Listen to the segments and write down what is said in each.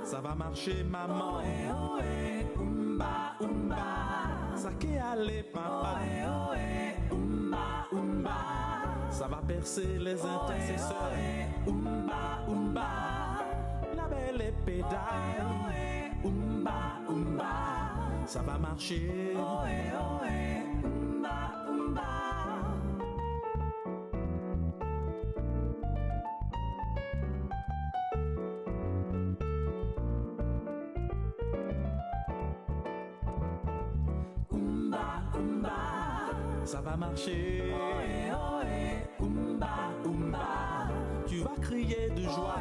Ça va marcher, maman. Ça qui allait, papa. Ça va percer les intercesseurs. La belle est pédale. Ça va marcher. Ça va marcher. Tu vas crier de joie.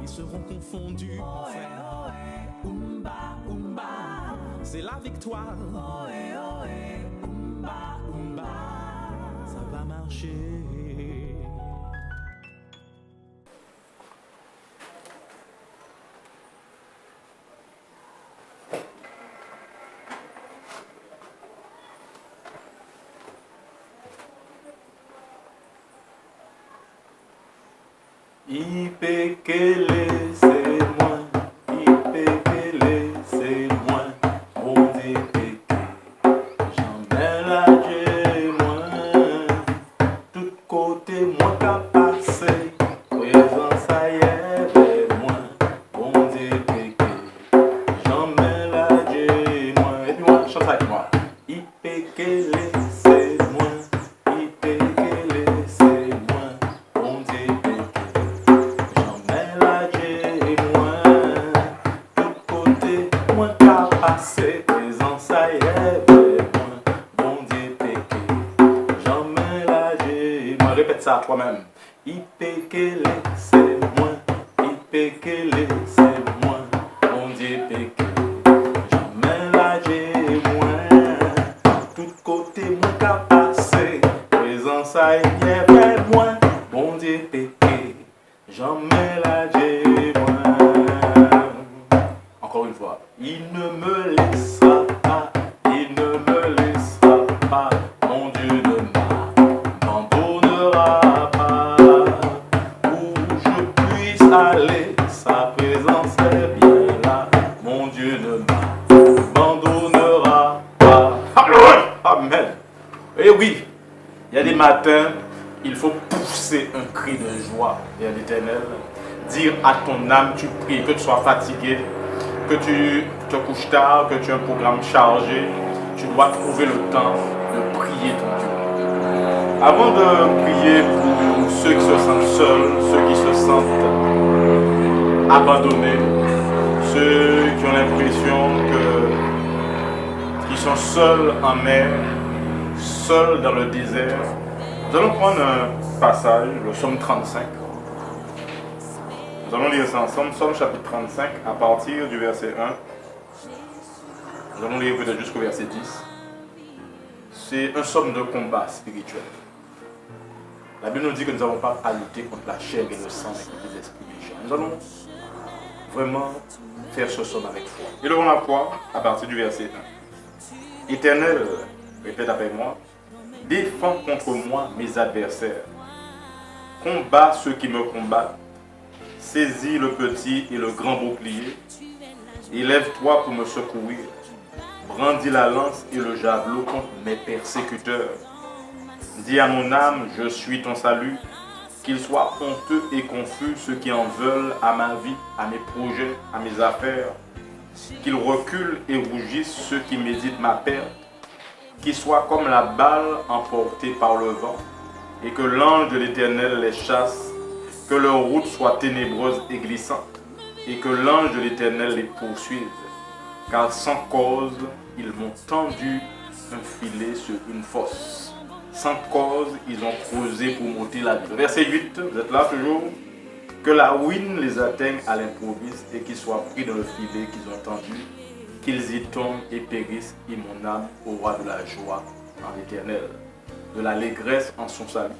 Ils seront confondus, mon frère. C'est la victoire. Ça va marcher. Ipekele, c'est moi. Ipekele, c'est moi. Mon Dieu, péché. J'en ai la Dieu, moi. Tout côté, moi, qu'à passer. Présence, ça y est, vers moi. Mon Dieu, péché. J'en ai la Dieu, moi. Et puis, moi, chante avec moi. Ipekele, c'est moi. Ipekele, c'est moi. Mon Dieu, péché. Répète ça à toi-même. Ipekele, c'est moi. Ipekele, c'est moi. Mon Dieu péché. Jamais la j'ai moi. Tout côté, moi qu'à passer. Présence à est vers moi. Mon Dieu péché. Jamais la j'ai moi. Encore une fois. Il ne me laissera pas. Il ne me laissera pas. Mon Dieu ne m'abandonnera pas. Où je puisse aller, sa présence est bien là. Mon Dieu ne m'abandonnera pas. Amen. Et oui, il y a des matins, il faut pousser un cri de joie vers l'Éternel. Dire à ton âme, tu pries, que tu sois fatigué, que tu te couches tard, que tu as un programme chargé, tu dois trouver le temps de prier ton Dieu. Avant de prier pour ceux qui se sentent seuls, ceux qui se sentent abandonnés, ceux qui ont l'impression qu'ils sont seuls en mer, seuls dans le désert, nous allons prendre un passage, le psaume 35. Nous allons lire ça ensemble, psaume chapitre 35, à partir du verset 1. Nous allons lire peut-être jusqu'au verset 10. C'est un psaume de combat spirituel. La Bible nous dit que nous n'avons pas à lutter contre la chair et le sang, mais contre les esprits méchants. Nous allons vraiment faire ce psaume avec foi. Et levons la foi à partir du verset 1. Éternel, répète avec moi, défends contre moi mes adversaires. Combat ceux qui me combattent. Saisis le petit et le grand bouclier. Élève-toi pour me secourir. Brandis la lance et le javelot contre mes persécuteurs. Dis à mon âme, je suis ton salut. Qu'ils soient honteux et confus ceux qui en veulent à ma vie, à mes projets, à mes affaires. Qu'ils reculent et rougissent ceux qui méditent ma perte. Qu'ils soient comme la balle emportée par le vent. Et que l'ange de l'Éternel les chasse. Que leur route soit ténébreuse et glissante. Et que l'ange de l'Éternel les poursuive. Car sans cause, ils m'ont tendu un filet sur une fosse. Sans cause, ils ont creusé pour monter la ville. Verset 8, vous êtes là toujours? Que la ruine les atteigne à l'improviste et qu'ils soient pris dans le filet qu'ils ont tendu, qu'ils y tombent et périssent, et mon âme aura de la joie en l'Éternel, de l'allégresse en son salut.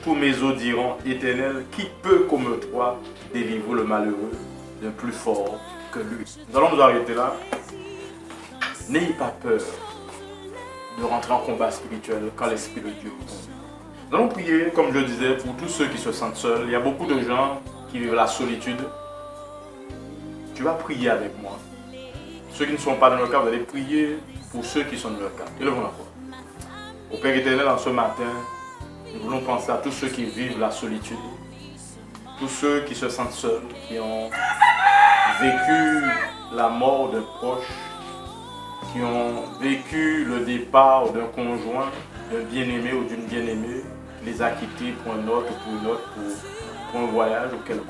Tous mes os diront, Éternel, qui peut comme toi délivrer le malheureux d'un plus fort que lui? Nous allons nous arrêter là. N'ayez pas peur de rentrer en combat spirituel quand l'Esprit de Dieu vous conduit. Nous allons prier, comme je disais, pour tous ceux qui se sentent seuls. Il y a beaucoup de gens qui vivent la solitude, tu vas prier avec moi. Ceux qui ne sont pas dans le cas, vous allez prier pour ceux qui sont dans le cas. Élevons la voix. Au Père éternel, en ce matin, nous voulons penser à tous ceux qui vivent la solitude, tous ceux qui se sentent seuls, qui ont vécu la mort d'un proche, qui ont vécu le départ d'un conjoint, d'un bien-aimé ou d'une bien-aimée, qui les a quittés pour un autre, pour une autre, pour un voyage ou quelconque.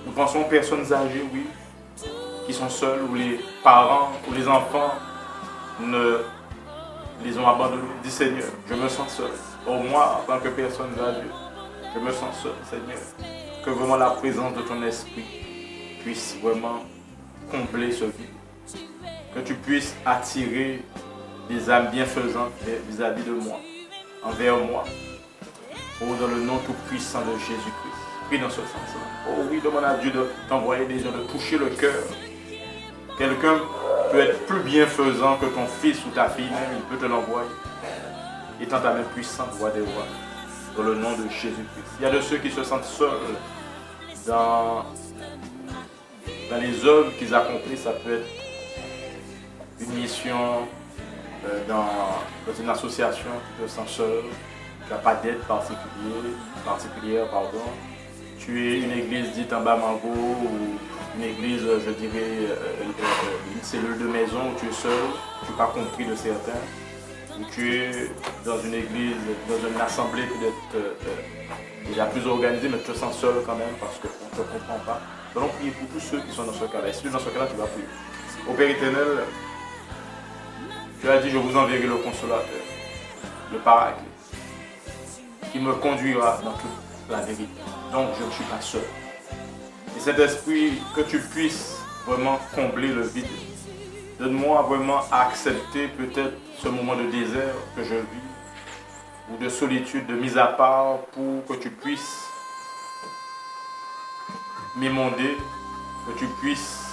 Nous pensons aux personnes âgées, oui, qui sont seules, où les parents ou les enfants les ont abandonnés. Dis Seigneur, je me sens seul. Au moi, en tant que personne âgée, je me sens seul, Seigneur. Que vraiment la présence de ton esprit puisse vraiment combler ce vide. Que tu puisses attirer des âmes bienfaisantes vis-à-vis de moi, envers moi. Oh, dans le nom tout puissant de Jésus-Christ. Prie dans ce sens-là. Oh oui, demande à Dieu de t'envoyer des gens, de toucher le cœur. Quelqu'un peut être plus bienfaisant que ton fils ou ta fille même, il peut te l'envoyer. Étant ta main puissante, roi des rois, dans le nom de Jésus-Christ. Il y a de ceux qui se sentent seuls dans les œuvres qu'ils accomplissent. Ça peut être une mission dans une association, tu te sens seul, tu n'as pas d'aide particulière. Tu es une église dite en Bamako ou une église, je dirais, une cellule de maison où tu es seul, tu n'es pas compris de certains, ou tu es dans une église, dans une assemblée peut-être déjà plus organisée, mais tu te sens seul quand même parce qu'on ne te comprend pas. Nous allons prier pour tous ceux qui sont dans ce cas-là. Et si tu es dans ce cas-là, tu vas prier. Au Père éternel, tu as dit, je vous enverrai le consolateur, le paraclet, qui me conduira dans toute la vérité. Donc je ne suis pas seul. Et cet esprit, que tu puisses vraiment combler le vide. Donne-moi vraiment à accepter peut-être ce moment de désert que je vis, ou de solitude, de mise à part, pour que tu puisses m'émonder, que tu puisses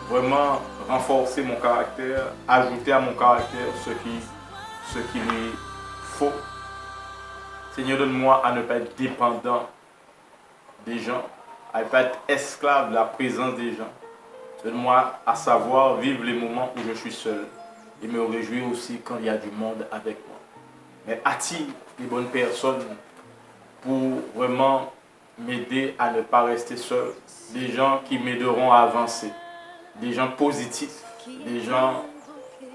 vraiment renforcer mon caractère, ajouter à mon caractère ce qu'il lui faut. Seigneur, donne-moi à ne pas être dépendant des gens, à ne pas être esclave de la présence des gens. Donne-moi à savoir vivre les moments où je suis seul et me réjouir aussi quand il y a du monde avec moi. Mais attire les bonnes personnes pour vraiment m'aider à ne pas rester seul. Des gens qui m'aideront à avancer. Des gens positifs. Des gens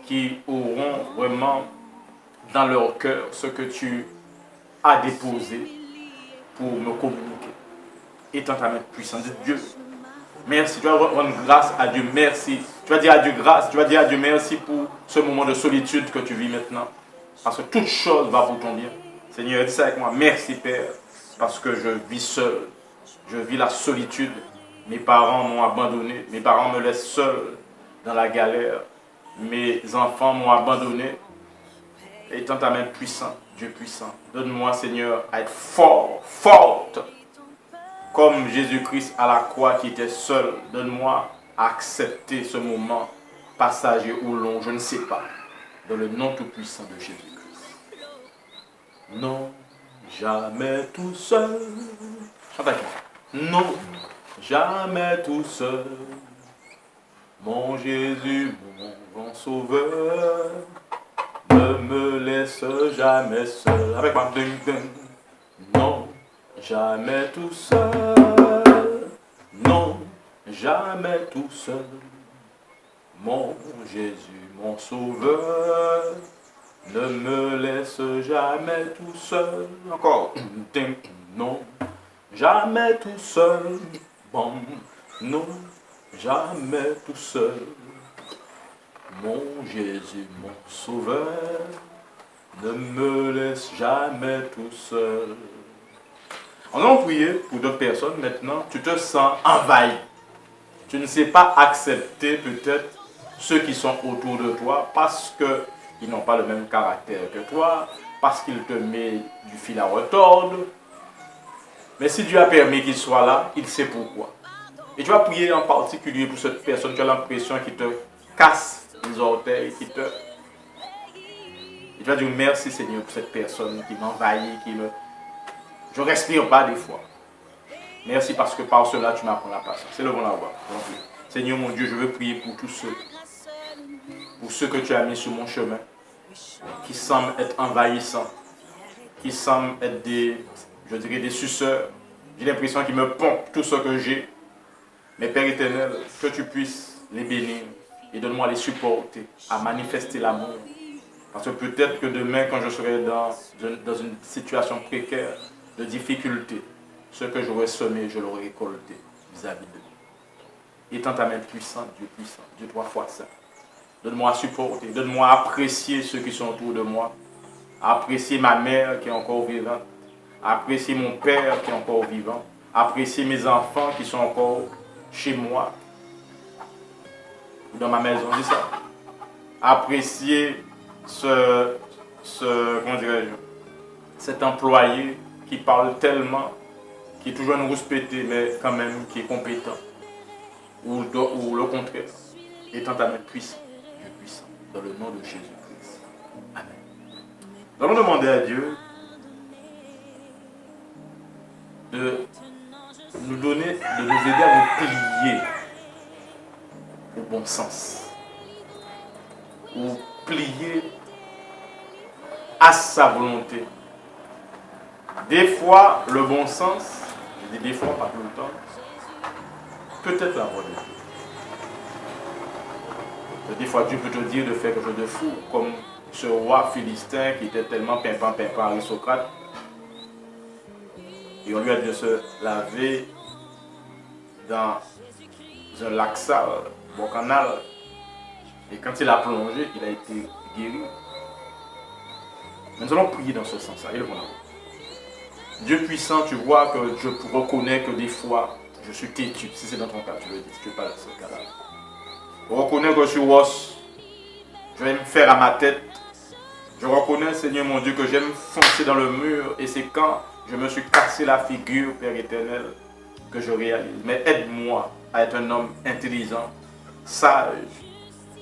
qui auront vraiment dans leur cœur ce que tu as déposé pour me communiquer. Étant ta main puissante, dis Dieu, merci. Tu vas rendre grâce à Dieu, merci. Tu vas dire à Dieu grâce, tu vas dire à Dieu merci pour ce moment de solitude que tu vis maintenant. Parce que toute chose va pour ton bien. Seigneur, dis ça avec moi. Merci Père, parce que je vis seul. Je vis la solitude. Mes parents m'ont abandonné. Mes parents me laissent seul dans la galère. Mes enfants m'ont abandonné. Étant ta main puissante, Dieu puissant, donne-moi Seigneur à être fort, forte, comme Jésus-Christ à la croix qui était seul. Donne-moi à accepter ce moment passager ou long, je ne sais pas, dans le nom tout puissant de Jésus-Christ. Non, jamais tout seul. Chante avec moi. Non, jamais tout seul. Mon Jésus, mon grand sauveur, ne me laisse jamais seul. Avec moi. Non, jamais tout seul. Non, jamais tout seul. Mon Jésus, mon sauveur, ne me laisse jamais tout seul. Encore. Non, jamais tout seul. Bon, non, jamais tout seul. Mon Jésus, mon sauveur, ne me laisse jamais tout seul. On va prier pour d'autres personnes maintenant. Tu te sens envahi. Tu ne sais pas accepter peut-être ceux qui sont autour de toi parce qu'ils n'ont pas le même caractère que toi, parce qu'ils te mettent du fil à retordre. Mais si Dieu a permis qu'il soit là, il sait pourquoi. Et tu vas prier en particulier pour cette personne qui a l'impression qu'il te casse les orteils, et tu vas dire merci Seigneur pour cette personne qui m'envahit, Je ne respire pas des fois. Merci parce que par cela, tu m'apprends la patience. Élevons la voix. Seigneur mon Dieu, je veux prier pour tous ceux que tu as mis sur mon chemin, qui semblent être envahissants, qui semblent être des suceurs. J'ai l'impression qu'ils me pompent tout ce que j'ai. Mais Père éternel, que tu puisses les bénir et donne-moi à les supporter, à manifester l'amour. Parce que peut-être que demain, quand je serai dans une situation précaire, de difficulté, ce que j'aurais semé, je l'aurai récolté vis-à-vis d'eux. Étant ta main puissante, Dieu 3 fois saint. Donne-moi à supporter, donne-moi à apprécier ceux qui sont autour de moi, à apprécier ma mère qui est encore vivante, à apprécier mon père qui est encore vivant, à apprécier mes enfants qui sont encore chez moi, ou dans ma maison, dis ça. Apprécier comment dirais-je, cet employé qui parle tellement, qui est toujours un rouspété, mais quand même qui est compétent. Ou le contraire, étant ta main puissante, Dieu puissant, dans le nom de Jésus-Christ. Amen. Nous allons demander à Dieu de nous aider à nous plier au bon sens. Ou plier à sa volonté. Des fois, le bon sens, je dis des fois, pas tout le temps, peut-être la voix de Dieu. Des fois, Dieu peut te dire de faire quelque chose de fou, comme ce roi philistin qui était tellement pimpant, aristocrate. Et on lui a dit de se laver dans un lac sale, bon canal. Et quand il a plongé, il a été guéri. Nous allons prier dans ce sens-là. Dieu puissant, tu vois que je reconnais que des fois, je suis têtu. Si c'est dans ton cas, tu le dis, tu ne pas dans ce cas-là. Je reconnais que je suis rosse. Je vais me faire à ma tête. Je reconnais, Seigneur mon Dieu, que j'aime foncer dans le mur. Et c'est quand je me suis cassé la figure, Père éternel, que je réalise. Mais aide-moi à être un homme intelligent, sage,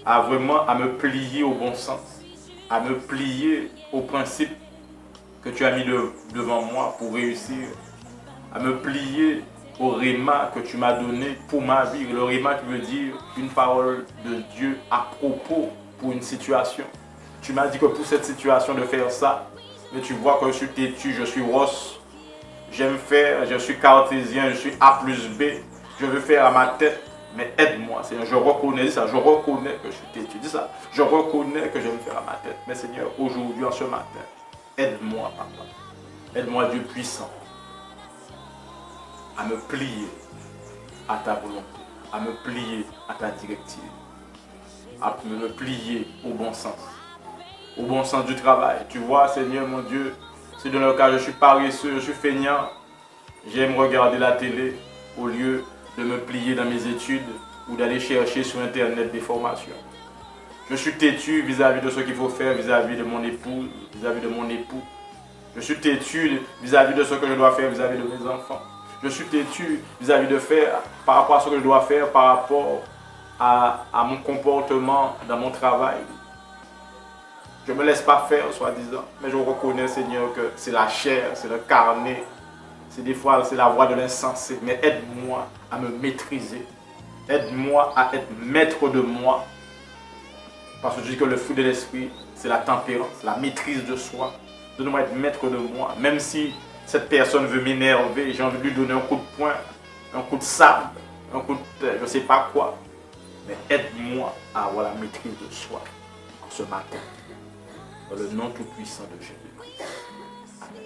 à me plier au bon sens, à me plier aux principes que tu as mis devant moi pour réussir, à me plier au réma que tu m'as donné pour ma vie. Le réma qui veut dire une parole de Dieu à propos pour une situation. Tu m'as dit que pour cette situation de faire ça, mais tu vois que je suis têtu, je suis rosse, j'aime faire, je suis cartésien, je suis A plus B, je veux faire à ma tête, mais aide-moi Seigneur, je reconnais ça, je reconnais que je suis têtu, dis ça, je reconnais que j'aime faire à ma tête, mais Seigneur, aujourd'hui, en ce matin, aide-moi Papa, aide-moi Dieu puissant, à me plier à ta volonté, à me plier à ta directive, à me plier au bon sens du travail. Tu vois, Seigneur mon Dieu, si dans le cas je suis paresseux, je suis feignant, j'aime regarder la télé au lieu de me plier dans mes études ou d'aller chercher sur Internet des formations. Je suis têtu vis-à-vis de ce qu'il faut faire vis-à-vis de mon épouse, vis-à-vis de mon époux. Je suis têtu vis-à-vis de ce que je dois faire vis-à-vis de mes enfants. Je suis têtu vis-à-vis de faire par rapport à ce que je dois faire, par rapport à mon comportement dans mon travail. Je ne me laisse pas faire, soi-disant, mais je reconnais, Seigneur, que c'est la chair, c'est le carnet, des fois c'est la voix de l'insensé, mais aide-moi à me maîtriser, aide-moi à être maître de moi, parce que je dis que le fruit de l'esprit, c'est la tempérance, la maîtrise de soi. Donne-moi être maître de moi, même si cette personne veut m'énerver, j'ai envie de lui donner un coup de poing, un coup de sable, un coup de je ne sais pas quoi, mais aide-moi à avoir la maîtrise de soi ce matin. Dans le nom tout-puissant de Jésus-Christ. Amen.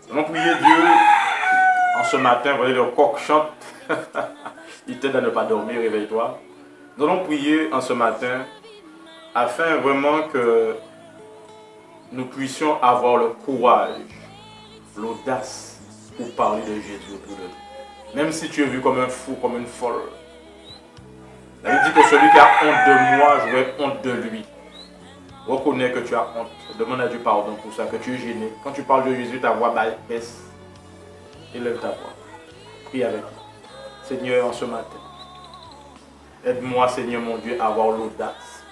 Nous allons prier Dieu en ce matin. Vous voyez, le coq chante. Il t'aide à ne pas dormir, réveille-toi. Nous allons prier en ce matin afin vraiment que nous puissions avoir le courage, l'audace pour parler de Jésus autour de nous. Même si tu es vu comme un fou, comme une folle. La Bible dit que celui qui a honte de moi, j'aurai honte de lui. Reconnais que tu as honte. Demande à Dieu pardon pour ça, que tu es gêné. Quand tu parles de Jésus, ta voix baisse. Élève ta voix. Prie avec moi. Seigneur, en ce matin, aide-moi, Seigneur mon Dieu, à avoir l'audace,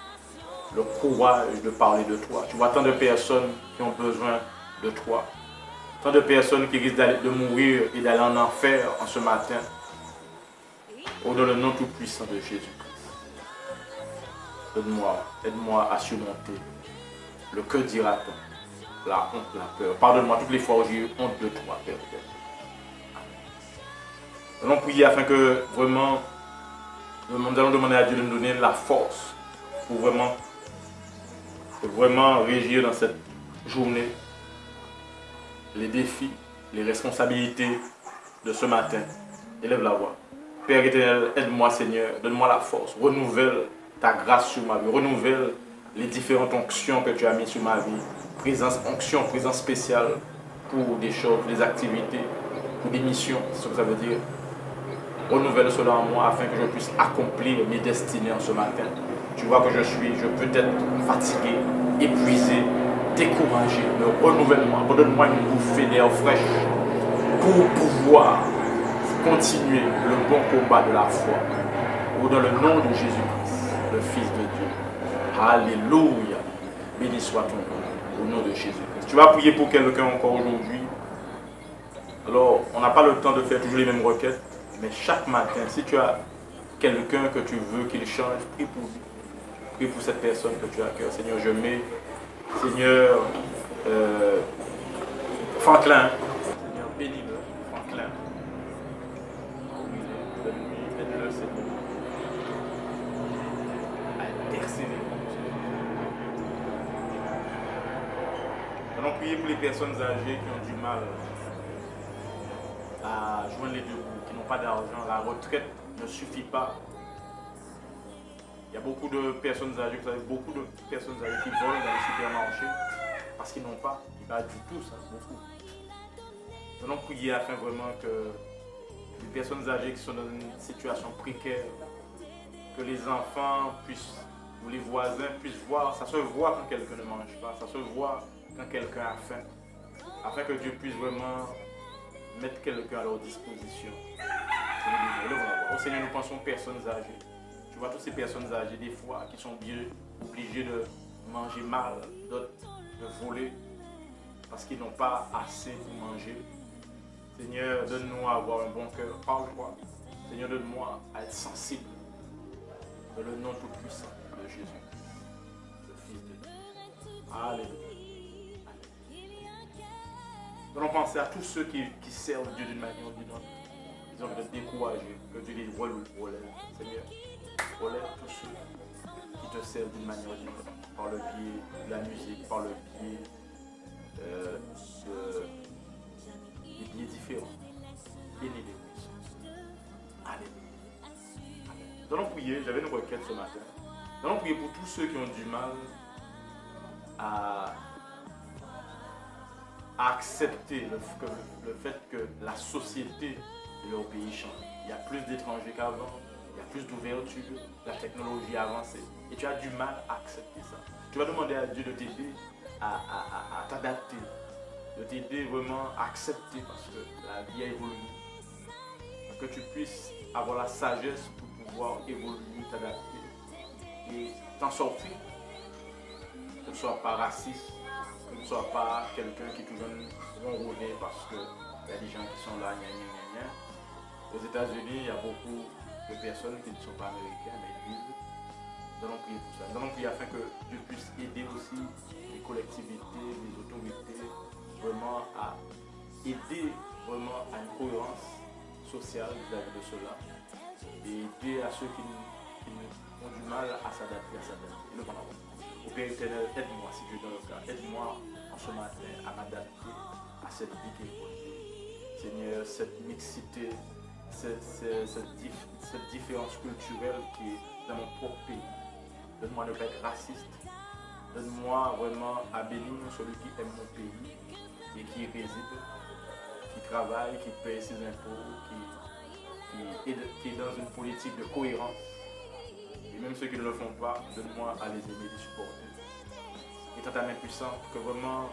le courage de parler de toi. Tu vois tant de personnes qui ont besoin de toi. Tant de personnes qui risquent de mourir et d'aller en enfer en ce matin. Dans le nom tout-puissant de Jésus-Christ. Donne-moi, aide-moi à surmonter le que dira-t-on, la honte, la peur. Pardonne-moi toutes les fois où j'ai eu honte de toi, Père. Nous allons prier afin que vraiment, nous allons demander à Dieu de nous donner la force pour vraiment régir dans cette journée les défis, les responsabilités de ce matin. Élève la voix. Père éternel, aide-moi Seigneur, donne-moi la force, renouvelle ta grâce sur ma vie, renouvelle les différentes onctions que tu as mises sur ma vie, onction, présence spéciale pour des choses, des activités, pour des missions, c'est ce que ça veut dire. Renouvelle cela en moi afin que je puisse accomplir mes destinées en ce matin. Tu vois que je peux être fatigué, épuisé, découragé, mais renouvelle-moi, redonne-moi une bouffée d'air fraîche pour pouvoir continuer le bon combat de la foi. Ou dans le nom de Jésus-Christ, le Fils de Dieu. Alléluia. Béni soit ton nom, au nom de Jésus-Christ. Tu vas prier pour quelqu'un encore aujourd'hui. Alors, on n'a pas le temps de faire toujours les mêmes requêtes, mais chaque matin, si tu as quelqu'un que tu veux qu'il change, prie pour lui. Prie pour cette personne que tu as à cœur. Seigneur, je mets, Seigneur, Franklin. Seigneur, bénis-le, Franklin. Aide-le, Seigneur, à persévérer. Nous allons prier pour les personnes âgées qui ont du mal à joindre les deux bouts, qui n'ont pas d'argent. La retraite ne suffit pas. Il y a beaucoup de personnes âgées, vous savez, beaucoup de personnes âgées qui volent dans les supermarchés parce qu'ils n'ont pas. Il pas du tout ça, beaucoup. Nous allons prier afin vraiment que les personnes âgées qui sont dans une situation précaire, que les enfants puissent, ou les voisins puissent voir, ça se voit quand quelqu'un ne mange pas, ça se voit quand quelqu'un a faim, afin que Dieu puisse vraiment mettre quelqu'un à leur disposition. Au Seigneur, nous pensons aux personnes âgées. Tu vois, toutes ces personnes âgées, des fois, qui sont bien obligées de manger mal, d'autres de voler, parce qu'ils n'ont pas assez pour manger. Seigneur, donne-nous à avoir un bon cœur. Parle-toi. Seigneur, donne-moi à être sensible dans le nom tout-puissant de Jésus, le Fils de Dieu. Alléluia. Nous allons penser à tous ceux qui servent Dieu d'une manière ou d'une autre. Ils ont été découragés, que Dieu les relève. Seigneur, relève tous ceux qui te servent d'une manière ou d'une autre, par le biais de la musique, par le biais des biais différents. Bénis-les, oui. Alléluia. Nous allons prier, j'avais une requête ce matin. Nous allons prier pour tous ceux qui ont du mal à accepter le fait que la société de leur pays change. Il y a plus d'étrangers qu'avant, il y a plus d'ouverture, la technologie a avancé et tu as du mal à accepter ça. Tu vas demander à Dieu de t'aider à t'adapter, de t'aider vraiment à accepter parce que la vie a évolué. Que tu puisses avoir la sagesse pour pouvoir évoluer, t'adapter et t'en sortir. Que tu ne sois pas raciste, que tu ne sois pas quelqu'un qui te donne ronronner parce qu'il y a des gens qui sont là, gna gna gna gna. Aux États-Unis, il y a beaucoup de personnes qui ne sont pas américaines, mais ils vivent. Nous allons prier pour ça. Nous allons prier afin que Dieu puisse aider aussi les collectivités, les autorités, vraiment à aider vraiment à une cohérence sociale vis-à-vis de cela. Et aider à ceux qui ont du mal à s'adapter. Le bon amour. Au Père éternel, aide-moi si Dieu est dans le cas. Aide-moi en ce matin à m'adapter à cette vie qui est évoluée. Seigneur, cette mixité, cette différence culturelle qui est dans mon propre pays. Donne-moi de ne pas être raciste. Donne-moi vraiment à bénir celui qui aime mon pays et qui y réside, qui travaille, qui paye ses impôts, qui est dans une politique de cohérence. Et même ceux qui ne le font pas, donne-moi à les aimer, les supporter. Et dans ta main puissante, que vraiment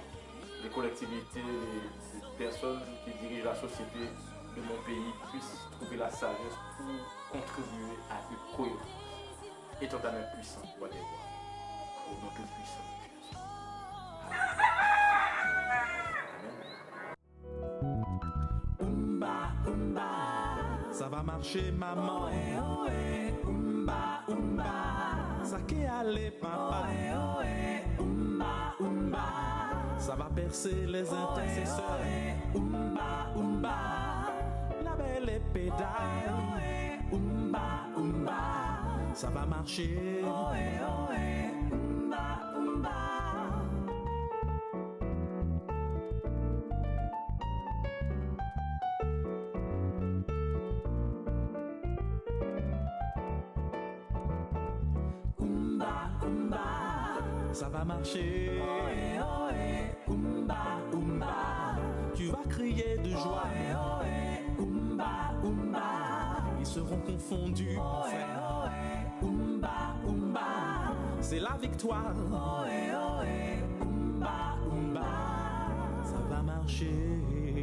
les collectivités, les personnes qui dirigent la société de mon pays puissent trouver la sagesse pour contribuer à une cohérence. Et dans ta main puissante, vois les voir. Au nom tout puissant de Jésus. Amen. Ça va marcher, maman. Ohé, ohé, oumba, oumba. Ça qui allait, papa. Ohé, ohé, oumba, oumba. Ça va percer les intercesseurs. Ohé, oumba, oumba. La belle pédale. Ohé, oumba, oumba. Ça va marcher. Ohé, ohé, oumba, oumba. Ça va marcher. Ohé, ohé, oumba, oumba. Tu vas crier de joie. Ohé, ohé, oumba, oumba. Ils seront confondus, mon Ohé, frère. ohé, oumba, oumba. C'est la victoire. Ohé, ohé, oumba, oumba. Ça va marcher.